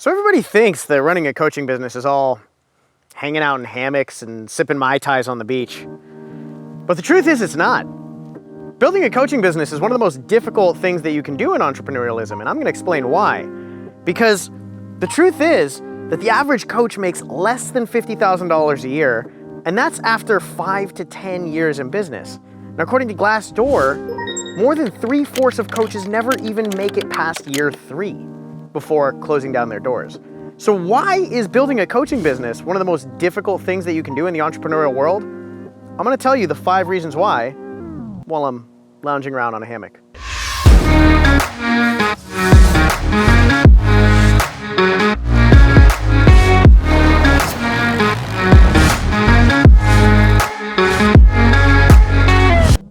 So everybody thinks that running a coaching business is all hanging out in hammocks and sipping Mai Tais on the beach. But the truth is it's not. Building a coaching business is one of the most difficult things that you can do in entrepreneurialism, and I'm gonna explain why. Because the truth is that the average coach makes less than $50,000 a year, and that's after 5 to 10 years in business. Now, according to Glassdoor, more than 3/4 of coaches never even make it past year 3 before closing down their doors. So why is building a coaching business one of the most difficult things that you can do in the entrepreneurial world? I'm gonna tell you the 5 reasons why while I'm lounging around on a hammock.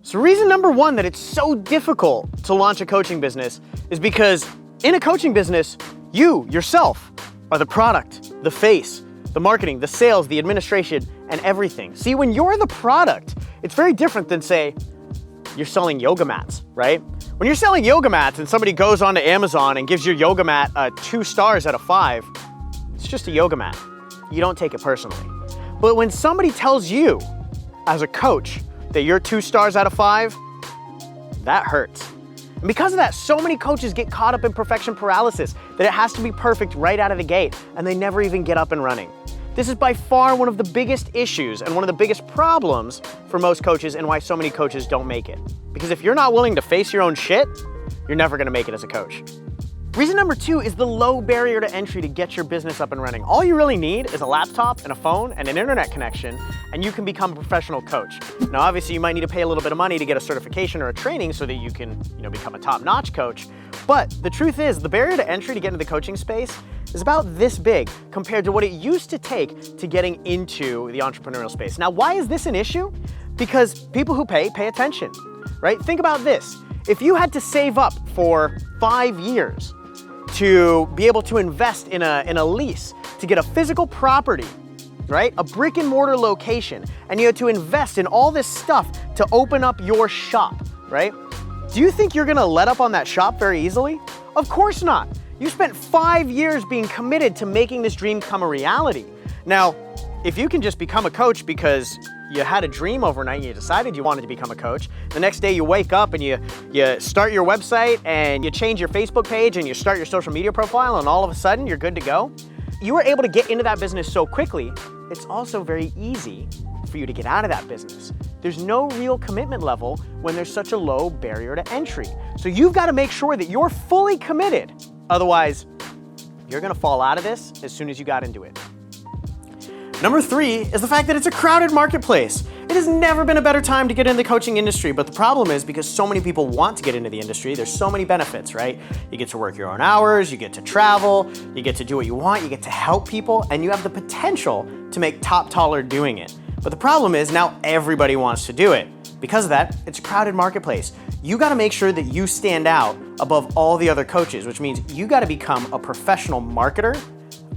So reason number 1 that it's so difficult to launch a coaching business is because in a coaching business, you, yourself, are the product, the face, the marketing, the sales, the administration, and everything. See, when you're the product, it's very different than, say, you're selling yoga mats, right? When you're selling yoga mats and somebody goes onto Amazon and gives your yoga mat 2 stars out of 5, it's just a yoga mat. You don't take it personally. But when somebody tells you, as a coach, that you're 2 stars out of 5, that hurts. And because of that, so many coaches get caught up in perfection paralysis that it has to be perfect right out of the gate, and they never even get up and running. This is by far one of the biggest issues and one of the biggest problems for most coaches and why so many coaches don't make it. Because if you're not willing to face your own shit, you're never gonna make it as a coach. Reason number 2 is the low barrier to entry to get your business up and running. All you really need is a laptop and a phone and an internet connection, and you can become a professional coach. Now, obviously, you might need to pay a little bit of money to get a certification or a training so that you can, become a top-notch coach. But the truth is, the barrier to entry to get into the coaching space is about this big compared to what it used to take to getting into the entrepreneurial space. Now, why is this an issue? Because people who pay attention, right? Think about this. If you had to save up for 5 years to be able to invest in a lease, to get a physical property, right? A brick and mortar location, and you had to invest in all this stuff to open up your shop, right? Do you think you're gonna let up on that shop very easily? Of course not. You spent 5 years being committed to making this dream come a reality. Now, if you can just become a coach because you had a dream overnight and you decided you wanted to become a coach, the next day you wake up and you start your website and you change your Facebook page and you start your social media profile and all of a sudden you're good to go. You were able to get into that business so quickly, it's also very easy for you to get out of that business. There's no real commitment level when there's such a low barrier to entry. So you've got to make sure that you're fully committed. Otherwise, you're gonna fall out of this as soon as you got into it. Number 3 is the fact that it's a crowded marketplace. It has never been a better time to get into the coaching industry, but the problem is because so many people want to get into the industry, there's so many benefits, right? You get to work your own hours, you get to travel, you get to do what you want, you get to help people, and you have the potential to make top dollar doing it. But the problem is now everybody wants to do it. Because of that, it's a crowded marketplace. You gotta make sure that you stand out above all the other coaches, which means you gotta become a professional marketer,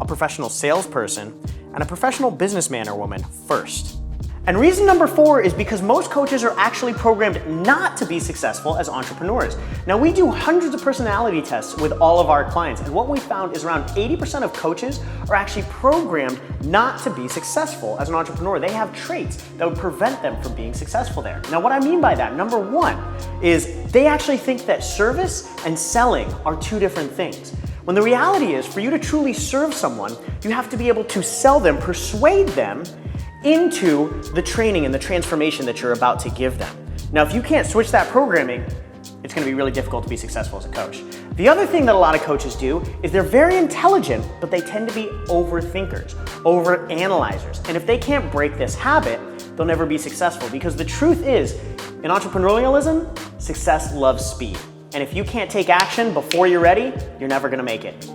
a professional salesperson, and a professional businessman or woman first. And reason number 4 is because most coaches are actually programmed not to be successful as entrepreneurs. Now, we do hundreds of personality tests with all of our clients, and what we found is around 80% of coaches are actually programmed not to be successful as an entrepreneur. They have traits that would prevent them from being successful there. Now, what I mean by that, number 1, is they actually think that service and selling are 2 different things. When the reality is, for you to truly serve someone, you have to be able to sell them, persuade them into the training and the transformation that you're about to give them. Now, if you can't switch that programming, it's gonna be really difficult to be successful as a coach. The other thing that a lot of coaches do is they're very intelligent, but they tend to be overthinkers, overanalyzers. And if they can't break this habit, they'll never be successful, because the truth is, in entrepreneurialism, success loves speed. And if you can't take action before you're ready, you're never gonna make it.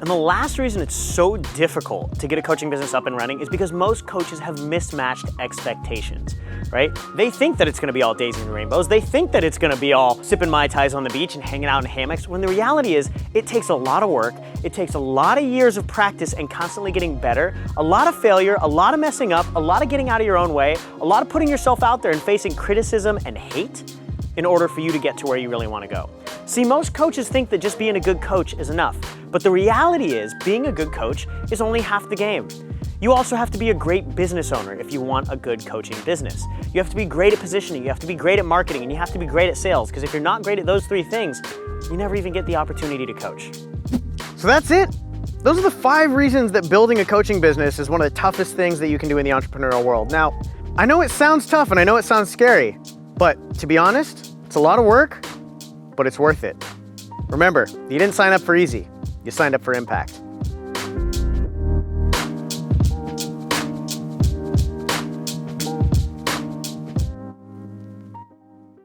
And the last reason it's so difficult to get a coaching business up and running is because most coaches have mismatched expectations, right? They think that it's gonna be all daisies and rainbows. They think that it's gonna be all sipping Mai Tais on the beach and hanging out in hammocks, when the reality is it takes a lot of work, it takes a lot of years of practice and constantly getting better, a lot of failure, a lot of messing up, a lot of getting out of your own way, a lot of putting yourself out there and facing criticism and hate in order for you to get to where you really wanna go. See, most coaches think that just being a good coach is enough, But the reality is, being a good coach is only half the game. You also have to be a great business owner if you want a good coaching business. You have to be great at positioning, you have to be great at marketing, and you have to be great at sales, because if you're not great at those three things, you never even get the opportunity to coach. So that's it. Those are the 5 reasons that building a coaching business is one of the toughest things that you can do in the entrepreneurial world. Now, I know it sounds tough and I know it sounds scary, but to be honest, it's a lot of work, but it's worth it. Remember, you didn't sign up for easy, you signed up for impact.